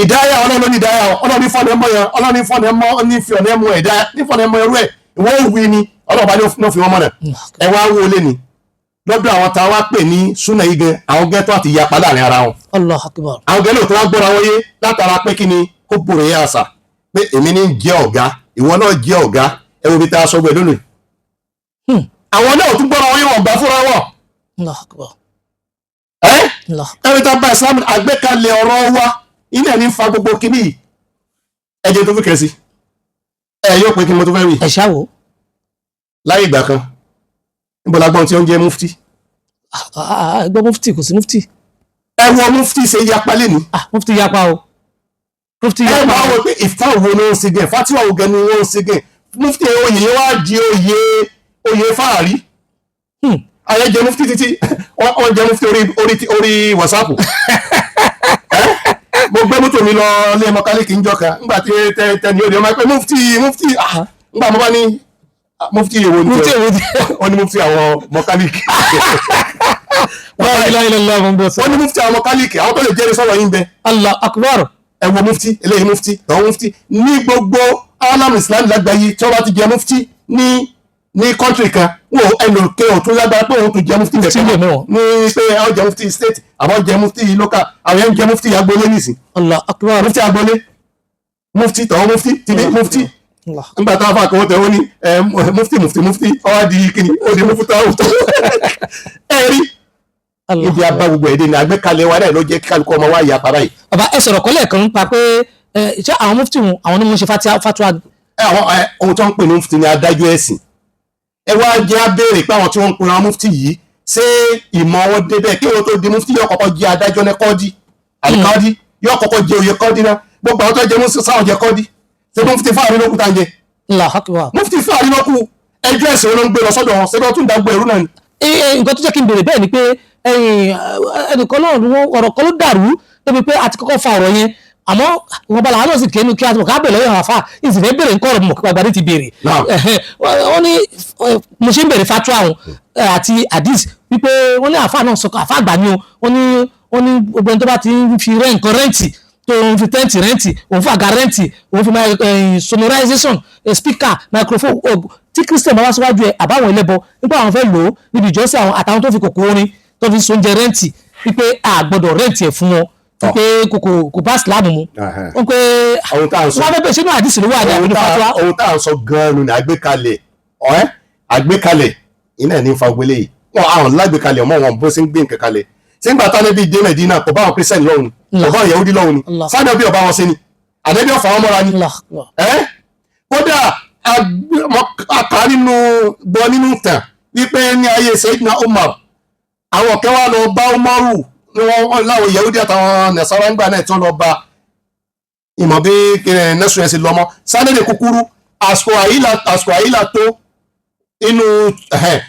B: ìdáyà ọlọ́run ní ìdáyà ọlọ́run ní fọ́ọ̀nù ẹmọ yẹn ọlọ́run ní fọ́ọ̀nù ẹmọ ní fi ọ̀nà ẹmọ ẹ̀dá ní fọ́ọ̀nù ẹmọ ẹrú ẹ̀ ìwọ́n òwú ni ọlọ́run bá ní fi wọ́n mọ̀nà ẹ wá wó lé ni lọ́dọ̀ àwọn tá a wá pè ní súnà yìí gan àwọn gẹ́tọ́ àti ìyapa láàrin ara wọn.
A: Allahu Akbar.
B: àwọn gẹ́lẹ́ òtún wá gbọ́ra wọn yé látara pé kí ni ó bòrò yẹ àṣà pé èmi ní jẹ́ ọ̀gá ìwọ náà jẹ́ ọ̀gá ẹ wo bí tá a sọ gbẹ lónìí. àwọn náà òtún gbọ́ra wọn yé wọn gbà fúnra wọn.
A: Allahu Akbar.
B: ẹ̀rí tá a bá Islam àgbékalẹ̀ ọ̀rọ̀ wa ilé ẹni ń fa gbogbo kìíní yìí ẹjẹ tó fi kẹsí yóò pé kí mo tó fẹ́ rí
A: ẹ ṣáwó
B: láyé ìgbà kan níbo lágbọ́n tí ó ń jẹ́ mufti
A: ẹgbẹ́ mufti kò sí mufti
B: ẹwọ mufti ṣe yapa lé ní
A: mufti yapa o mufti yapa
B: ẹ máa wọ pé ìfá wo ló ń ṣe gẹ̀ fátíwà wo gẹ̀ ni wọ́n ń ṣe gẹ̀ mufti oyè yẹn wá di oyè fáàrí ayé jẹ mufti títí wọ́n jẹ mufti orí WhatsApp mo gbé mọ́tò mi lọ lé mọkálíkì ńjọ́ kan nígbà tí tẹni ó di ọmọ pé mufti nígbà mo bá ní mufti èwo ni ó ní mufti àwọn mọkálíkì wọ́n ní mufti àwọn mọkálíkì àwọn tó lè jẹ́rìí sọ̀rọ̀ yín bẹ.
A: Allah akbar.
B: ẹ wo mufti eléyìí mufti tọ́wọ́ mufti ní gbogbo alam Islam lágbàáyé tí wọ́n bá ti jẹ mufti ní ní kọ́ńtírì kan wọn ẹnìkan ò tún lágbára pé òun tún jẹ́ mufti mẹ́fẹ́ ní pé ọ jẹ́ mufti state àbọ̀ jẹ́ mufti local àwọn yẹn jẹ́ mufti agboolé nìsín. Mufti agboolé mufti tọ̀wọ́ mufti tìdí mufti nígbà táwọn afá kan tẹ̀ wọ́n ní mufti ọwọ́ di kíni ó di mufti táwọn tó ẹ̀rí ibi abá gbogbo èdè ní àgbékalẹ̀ wa náà ló jẹ́ kálukú ọmọ wa yà pàrọ̀ yìí.
A: bàbá ẹ sọ̀rọ̀ kọ́lẹ̀ kan nípa pé ṣé àwọn mufti wọn àwọn ni wọ́n ṣe fatwa.
B: àwọn ohun tó ń pè ní mufti ni adájọ́ ẹ̀sìn ẹ wá jẹ́ abéèrè pé àwọn tí wọ́n ń pè ní mufti yìí ṣé ìmọ̀ wọn débẹ̀ kí wọ́n tó di mufti yóò kọ́kọ́ jẹ́ adájọ́ ní kọ́ọ́dí àlùkọ́ọ́dí yóò kọ́kọ́ jẹ́ oyè kọ́ọ́dí náà gbogbo àwọn tó jẹ́ mufti sáwọn jẹ́ kọ́ọ́dí ṣé mufti fáàrí lókù tá ń jẹ. mufti fáàrí lókù ẹjọ́ ẹ̀sìn wọn ló ń gbé lọ sọ́dọ̀ wọn ṣẹ́dọ̀ tún dàgbò ẹ̀rú náà ni.
A: nǹkan tó jẹ́ kí n béèrè bẹ́ẹ̀ ni pé ẹnìkan náà ọ̀rọ̀ kan ló dàrú débi pé a ti kọ́kọ́ fa ọ̀rọ̀ yẹn àmọ́ wọn bá làwọn náà sì kéénu kí a ti mọ̀ ká bẹ̀rẹ̀ lọ́yọ̀ àfa ìsìnkú bẹ̀rẹ̀ nǹkan ọ̀rọ̀ mọ̀ kí gbàgbà ti béèrè. wọ́n ní mo ṣe ń bẹ̀rẹ̀ fatwa àwọn àti hadith wípé wọ́n ní àfa náà sọ àfa àgbà ni o wọ́n ní gbogbo ẹni tó bá ti ń fi rẹ́ nǹkan rẹ́ǹtì tó ń fi tẹ́ǹtì rẹ́ǹtì òun fún àga rẹ́ǹtì òun fi sonorization speaker microphone tí christian bá wá síwájú ẹ àbáwọn ẹlẹ́bọ nípa àwọn fẹ́ lò ó níbi ìjọsìn àwọn àtàwọn tó fi kòkó orin tó fi sóúnjẹ rẹ́ǹtì wípé a gbọ́dọ̀ rẹ́ǹtì ẹ̀ fún wọn wípé kò bá sílámù mu wọ́n pé wọ́n fẹ́ bẹ́ẹ̀ sínú àdìsí ló wà ní àwọn onífàtúwà. ohun
B: tá à ń sọ gan-an ni àgbékalẹ̀ iná ní fa gbélé yìí wọn àwọn lágbékalẹ̀ ọmọ wọn bó ṣe ń gbé nǹkan kalẹ̀ sígbà tá níbi ìdè Mẹ́dínà kò bá àwọn kírísítẹ́nì lọ́hùn kò bá àwọn Yahudi lọ́hùn ni sáà náà bí ọba wọn ṣe ni àdébí ọ̀fà wọn mọ́ra ni kódà àkà gbọ́ nínú tàn wípé ní ayé Sayyidina Umar àwọn kẹwàá lọ bá Umaru ní wọn láwọn Yahudi àtàwọn Nasara ń gbà náà tí wọn lọ bá ìmọ̀ bí nẹ́sùn yẹn sì lọ́mọ sádẹ́dẹ kúkúrú àsìkò àyílà tó inú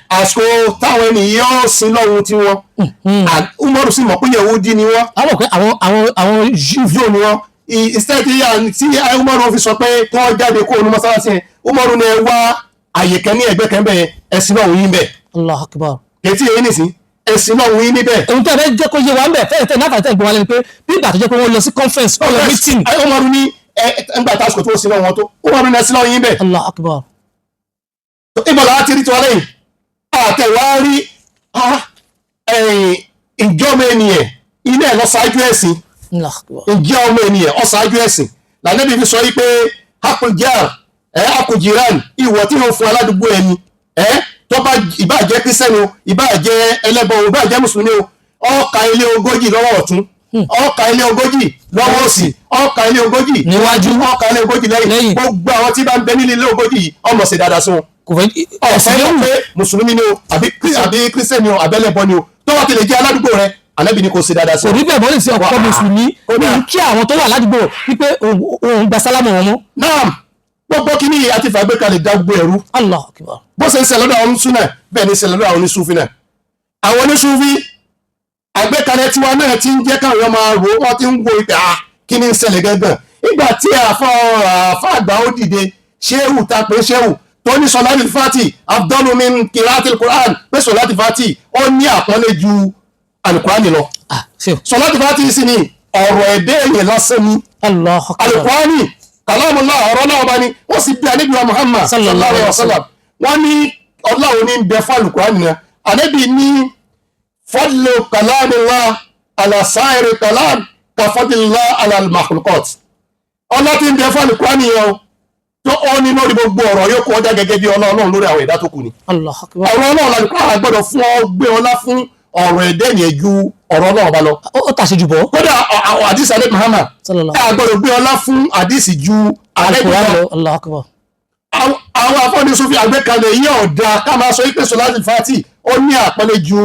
B: àsìkò táwọn ènìyàn sin lọ́run tí wọ́n Umaru sì mọ̀ pé Yahudi ni wọ́n.
A: àwọn
B: Júù ni wọ́n instead tí Umaru fi sọ pé kí wọ́n jáde kó onú mọ́sálásí yẹn Umaru ní ẹ wá àyè kan ní ẹgbẹ́ kan bẹ́ẹ̀ ẹ̀sìn náà wọ́n bẹ́ẹ̀.
A: Allahu Akbar.
B: kẹ́tí èyí nìsín ẹ̀sìn náà wọ́n níbẹ̀.
A: ohun tí a fẹ́ jẹ́ kó yé wa ń bẹ̀ fẹ́ẹ̀ tẹ̀ náà tẹ̀ gbọ́n wa lẹ́nu pé bí ìgbà tó jẹ́ pé wọ́n lọ sí conference wọ́n lọ meeting.
B: Umaru ní ẹgbà tásìkò tó sin náà wọn tó Umaru ní ẹ̀sìn náà yín bẹ̀.
A: Allahu Akbar.
B: ìbọ̀lá láti rí tiwa lẹ́yìn àtẹ̀wárí ìjọ́mọ ènìyàn ilé ẹ̀ lọ ṣáájú ẹ̀sìn ìjẹ́ ọmọ ènìyàn ọ ṣáájú ẹ̀sìn lànàbí fi sọ yí pé akujiran ìwọ tí yóò fún aládùúgbò ẹni tó bá ìbá jẹ́ kírísítẹ́nì o ìbá jẹ́ ẹlẹ́bọ o ìbá jẹ́ mùsùlùmí o ọ̀ka ilé ogójì lọ́wọ́ ọ̀tún ọ̀ka ilé ogójì lọ́wọ́ òsì ọ̀ka ilé ogójì níwájú ọ̀ka ilé ogójì lẹ́yìn gbogbo àwọn tí bá ń bẹ nílé ilé ogójì yìí ọmọ ṣe dáadáa sí wọn. ọ̀sẹ̀ yóò pé mùsùlùmí ni o àbí kírísítẹ́nì o àbẹ́lẹ́bọ ni o tó wá ti lè jẹ́ aládùúgbò rẹ Ànábì ní kò ṣe dáadáa sí.
A: òní bẹ́ẹ̀ bọ́lẹ̀ sí ọ̀pọ̀ mùsùlùmí ní kí àwọn tó wà ládùúgbò wípé òun gba sálámù wọn mọ́.
B: náà gbogbo kìíní àti ìfàgbé kalẹ̀ dá gbogbo ẹ̀rú.
A: Allahu Akbar.
B: bó ṣe ń ṣẹlẹ̀ lọ́dọ̀ àwọn oníṣúná bẹ́ẹ̀ ni ṣẹlẹ̀ lọ́dọ̀ àwọn oníṣúfì náà. àwọn oníṣúfì àgbékalẹ̀ tiwa náà ti ń jẹ́ káwọn máa rò wọ́n ti ń wo ìgbà kí ni ń ṣẹlẹ̀ gẹ́gẹ́. ìgbà tí àfa àgbà ó dìde ṣéwù ta pé ṣéwù tó ní sọláàtì fati afdalu min qira'atil Qur'an pé sọláàtì fati ó ní àpọ́nlé ju alukurani lọ. sọláàtì fati sì ni ọ̀rọ̀ ẹ̀dẹ́ èèyàn lásán ni. alukurani kalamullah ọ̀rọ̀ náà bá ní wọ́n sì bí ànábì wa Muhammad sallallahu alaihi wasallam wọ́n ní ọlọ́run ní bẹ fún alukurani náà ànábì ní fadlu kalamillah ala sa'iri kalam ka fadlillah ala al-makhluqat ọlọ́tí ń bẹ fún alukurani yẹn tó ó ní lórí gbogbo ọ̀rọ̀ yóò kó ọjà gẹ́gẹ́ bí ọlọ́run lórí àwọn ẹ̀dá tó kù ni. ọ̀rọ̀ náà lálùkọ́ gbọ́dọ̀ fún ọ gbé ọlá fún ọ̀rọ̀ ẹ̀dẹ́ yẹn ju ọ̀rọ̀ náà bá lọ.
A: ó tàṣe jù bọ́.
B: kódà àdìsí alẹ́ Muhammad ẹ gbọ́dọ̀ gbé ọlá fún àdìsí ju alẹ́
A: Allahu Akbar.
B: àwọn afọ́nisọ́fì àgbékalẹ̀ yìí ọ̀dà ká máa sọ pé sọláàtì fati ó ní àpẹẹrẹ ju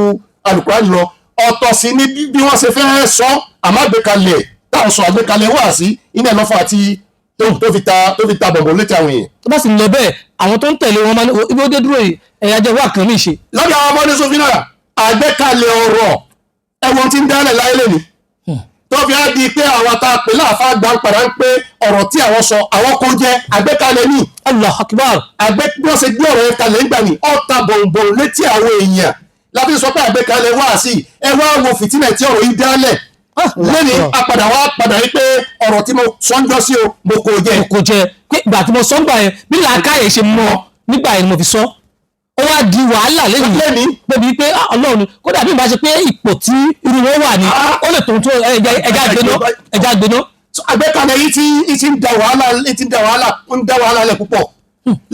B: Al-Qur'an lọ ọ̀tọ̀ sí ní bí wọ́n ṣe fẹ́ sọ àmọ́ àgbékalẹ̀ táwọn sọ àgbékalẹ̀ wà sí iná ẹ̀lọ́fà àti tó fi ta bọ̀bọ̀ létí àwọn èèyàn.
A: tó bá sì ń lọ bẹ́ẹ̀ àwọn tó ń tẹ̀lé wọn máa ní ibi ó dé dúró yìí ẹ̀yà jẹ́ wà kan ní ìṣe.
B: lọ́dọ̀ àwọn ọmọdé sófin náà àgbékalẹ̀ ọ̀rọ̀ ẹ̀wọ̀n tí ń dálẹ̀ láyé lẹ́ni tó fi á di pé àwọn tá a pè láàfà gbà ń padà ń pé ọ̀rọ̀ tí àwọn sọ àwọn kò jẹ́ àgbékalẹ̀ ní.
A: Allahu Akbar.
B: bí wọ́n ṣe gbé ọ̀rọ̀ yẹn kalẹ̀ ńgbà ní ọ̀ta bọ̀ǹbọ̀ǹ létí àwọn èèyàn láti sọ pé àgbékalẹ̀ wá sí ẹ wá wo fìtínà tí ọ̀rọ̀ yìí dálẹ̀ lẹ́ni apàdà wá padà yìí pé ọ̀rọ̀ tí mo sọ́njọ́ sí o mo kò jẹ́.
A: pé ìgbà tí mo sọ ń gbà yẹn bí làákàyè ṣe mọ nígbà yẹn ni mo fi sọ. ó wá di wàhálà lẹ́yìn bẹ́ẹ̀ pé ọlọ́run kódà bí ìbá ṣe pé ipò tí irú wọn wà ní ó lè tó ẹja gbéná.
B: àgbékalẹ̀ yìí ti ń da wàhálà lẹ̀ púpọ̀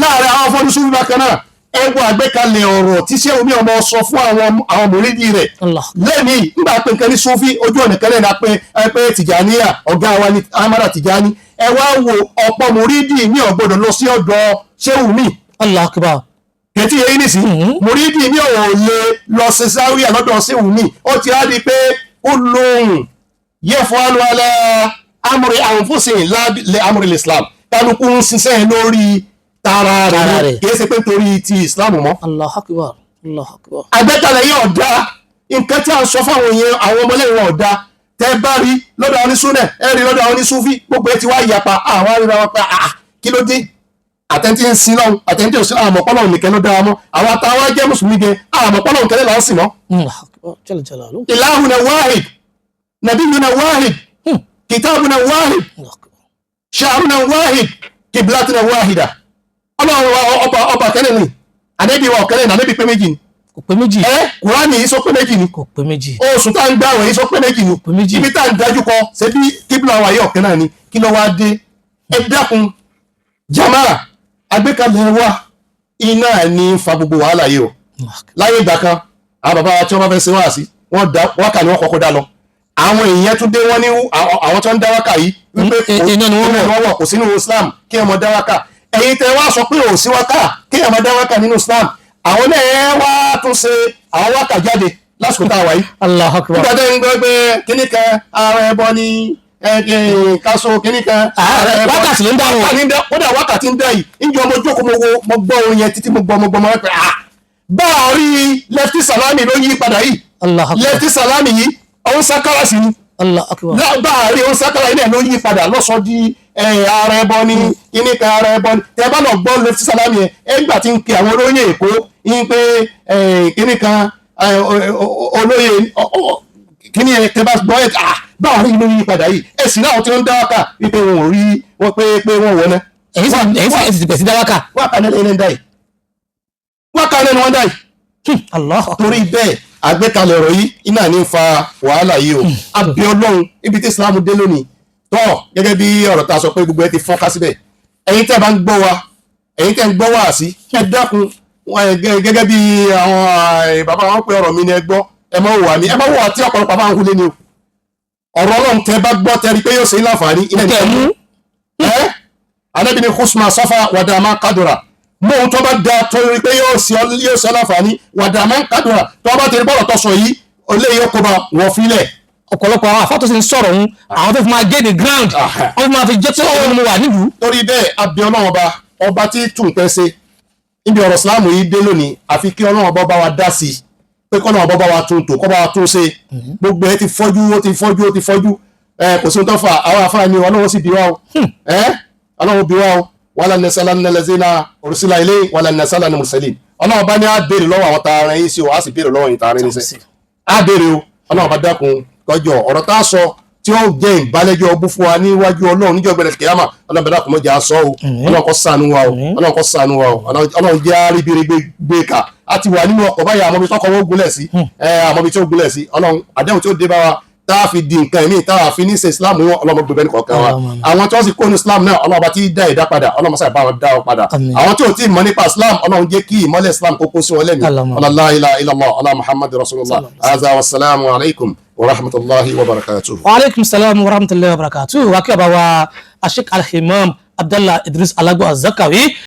B: láàrin àwọn afọ́dúnṣúfì bákan náà. ẹgbẹ́ àgbékalẹ̀ ọ̀rọ̀ tí ṣé omi ọmọ sọ fún àwọn mòrídìí rẹ̀ lẹ́nìí nígbà pé nǹkan ní Sufi ojú ọ̀nà kan náà pé Tìjàníyà ọ̀gá wa ní Ahmada Tìjàní ẹ wá wo ọ̀pọ̀ mòrídìí ní ọ̀gbọ́dọ̀ lọ sí ọ̀dọ̀ ṣéwù mi.
A: Allahu Akbar.
B: kẹtí yẹn ní sí mòrídìí ní ọ̀rọ̀ lè lọ sí záwíyà lọ́dọ̀ ṣéwù mi ó ti á di pé ó lóhùn yẹ fún alùpàlà amúrí àǹfọ̀sìn lẹ́ amúrí Islam kálukú ń ṣiṣẹ́ lórí tara rẹ̀ kìí ṣe pé torí ti Islam mọ́.
A: Allahu Akbar. Allahu Akbar.
B: àgbékalẹ̀ yìí ọ̀dá nǹkan tí a ń sọ fáwọn èèyàn àwọn ọmọlẹ́yìn wọn ọ̀dá tẹ́ bá rí lọ́dọ̀ àwọn onísúnẹ̀ ẹ rí lọ́dọ̀ àwọn onísúfí gbogbo ẹ ti wá yapa àwọn arìnrìn wọn pé kí ló dé àtẹ̀ntì ń sin lọ́hùn àtẹ̀ntì òsín àwọn ọmọpọ́lọ́hùn nìkan ló dára mọ́ àwọn àtàwọn jẹ́ mùsùlùmí gan àwọn ọmọpọ́lọ́hùn kẹlẹ́ là ń sìn mọ́. ilahuna wahid nabiyuna wahid kitabuna wahid shahruna wahid qiblatuna wahida ọlọ́run ọba kẹ́lẹ́ ni àdébí wa ọ̀kẹ́lẹ́ ní àdébí pé méjì ni.
A: kò pé méjì.
B: Kùránì yìí sọ pé méjì ni.
A: kò pé méjì.
B: oṣù tá ń gbààwẹ̀ yìí sọ pé méjì ni.
A: kò pé méjì.
B: ibi tá ń dájú kọ ṣe bí kíbla wa yìí ọ̀kẹ́ náà ni kí ló wá dé. ẹ dákun jama àgbékalẹ̀ wa iná ní fa gbogbo wàhálà yìí o. láyé ìgbà kan àwọn bàbá tí wọ́n bá fẹ́ ṣe wá sí wákà ni wọ́n kọ́kọ́ dá lọ. àwọn èèyàn tún dé wọ́n ní àwọn tó ń dá wákà yìí wípé kò sínú Islam kí wọ́n dá wákà ẹ̀yin tẹ́ wá sọ pé ò sí wákà kí ẹ̀ máa dá wákà nínú Islam àwọn náà wá tún ṣe àwọn wákà jáde lásìkò tá a wà yìí.
A: Allahu Akbar.
B: nígbà tó ń gbọ́ pé kíní kan ara ẹbọ ni káṣó kíní kan.
A: wákàtí ló ń dá wọn.
B: kódà wákàtí ń dá yìí níjọ ọmọ jókòó mo gbọ́ orin yẹn títí mo gbọ́ pé bá a rí lefty salami ló yí padà yìí. lefty salami yìí ọ̀hún sákàrà sí ni. bá a rí ọ̀hún sákàrà yìí náà ló yí padà lọ́sọ̀ọ́ di ààrẹ ẹbọ ni kíní kan ààrẹ ẹbọ ni tẹ bá lọ gbọ́ lefty salami yẹn ẹgbà tí ń pe àwọn olóyè Èkó ń pé kíní kan olóyè kíní yẹn tẹ bá gbọ́ ẹ̀ báwọn rí inú yí padà yìí ẹ̀sìn náà tí wọ́n ń dá wákà wípé wọn ò rí wọn pé wọn wọ ná.
A: ẹ̀yin sì bẹ̀ sí dá wákà.
B: wákà náà lẹ́nu dá yìí wákà náà ni wọ́n dá yìí. torí bẹ́ẹ̀ àgbékalẹ̀ ọ̀rọ̀ yìí iná ní fa wàhálà yìí o àbí Ọlọ́run ibi tí Islam dé lónìí tọ́ gẹ́gẹ́ bí ọ̀rọ̀ tá a sọ pé gbogbo ẹ ti fọ́nká síbẹ̀ ẹ̀yin tẹ́ bá ń gbọ́ wa ẹ̀yin tẹ́ ń gbọ́ wá sí ẹ dákun gẹ́gẹ́ bí àwọn bàbá wọn pé ọ̀rọ̀ mi ni ẹ gbọ́ ẹ má wà ní ẹ má wà tí ọ̀pọ̀lọpọ̀ máa ń hulé ni o ọ̀rọ̀ Ọlọ́run tẹ́ bá gbọ́ tẹ́ rí pé yóò ṣe láǹfààní ilé ìtẹ́mú Ànábì ní husma safa wàdàmá kádùrà mú ohun tó bá da tó rí pé yóò ṣe láǹfààní wàdàmá kádùrà tó bá ti rí bọ́ọ̀lọ̀ tó sọ yìí olè yóò kó ba wọ́n fílẹ̀
A: ọ̀pọ̀lọpọ̀ àwọn àfọ́tò sì ń sọ̀rọ̀ ohun àwọn tó fi máa gé the ground wọ́n fi máa fi jẹ́ tí wọ́n mú wà nílùú.
B: torí bẹ́ẹ̀ abẹ́ Ọlọ́run ọba tí tún pẹ́ ṣe níbi ọ̀rọ̀ Ìsìlámù yìí dé lónìí àfi kí Ọlọ́run ọba bá wa dá sí i pé kọ́nà ọba bá wa tún tò kọ́ bá wa tún ṣe gbogbo ẹ ti fọ́jú ó ti fọ́jú kò sí ohun tó fà àwọn afárá ni Ọlọ́run sì bí wa o Ọlọ́run bí wa o wala nasalanna allazina ursila ilayhi wala nasalanna mursalin Ọlọ́run bá ní á béèrè lọ́wọ́ àwọn tààrà yín sí o á sì béèrè lọ́wọ́ yín tààrà yín sí á béèrè o Ọlọ́run bá dákun kọjọ ọ̀rọ̀ tá a sọ tí ó jẹ́ ìbálẹ́jọ́ ọbú fún wa níwájú Ọlọ́run níjọ́ gbẹ̀rẹ̀ kìyàmà Ọlọ́run bá dákun mọ́jà sọ o Ọlọ́run kó ṣàánú wa o Ọlọ́run kó ṣàánú wa o Ọlọ́run jẹ́ àríbìrì gbé kà á ti wà nínú ọkọ̀ báyìí àmọ́bi tọkọ̀ wọ́n gúnlẹ̀ sí àmọ́bi tí ó gúnlẹ̀ sí Ọlọ́run àdéhùn tí ó dé bá wa tá a fi di nǹkan ẹ̀mí tá a fi ní ṣe Islam wọn Ọlọ́run gbé bẹ́ẹ̀ nìkan wa àwọn tí wọ́n sì kó ní Islam náà Ọlọ́run bá ti dá ìdá padà Ọlọ́run sábà bá wọn dá wọn padà àwọn tí ò tí ì mọ̀ nípa Islam Ọlọ́run jẹ́ kí ìmọ́lẹ̀ Islam kókó sí wọn lẹ́nu la ilaha illallah ala Muhammadu rasulullah azza wa salamu alaykum wa rahmatullahi wa barakatuh.
A: wa alaikum salam wa rahmatullahi wa barakatuh. wa kí ọba wa Sheikh al-Imam Abdullah Idris Alagbo AZAKAWIY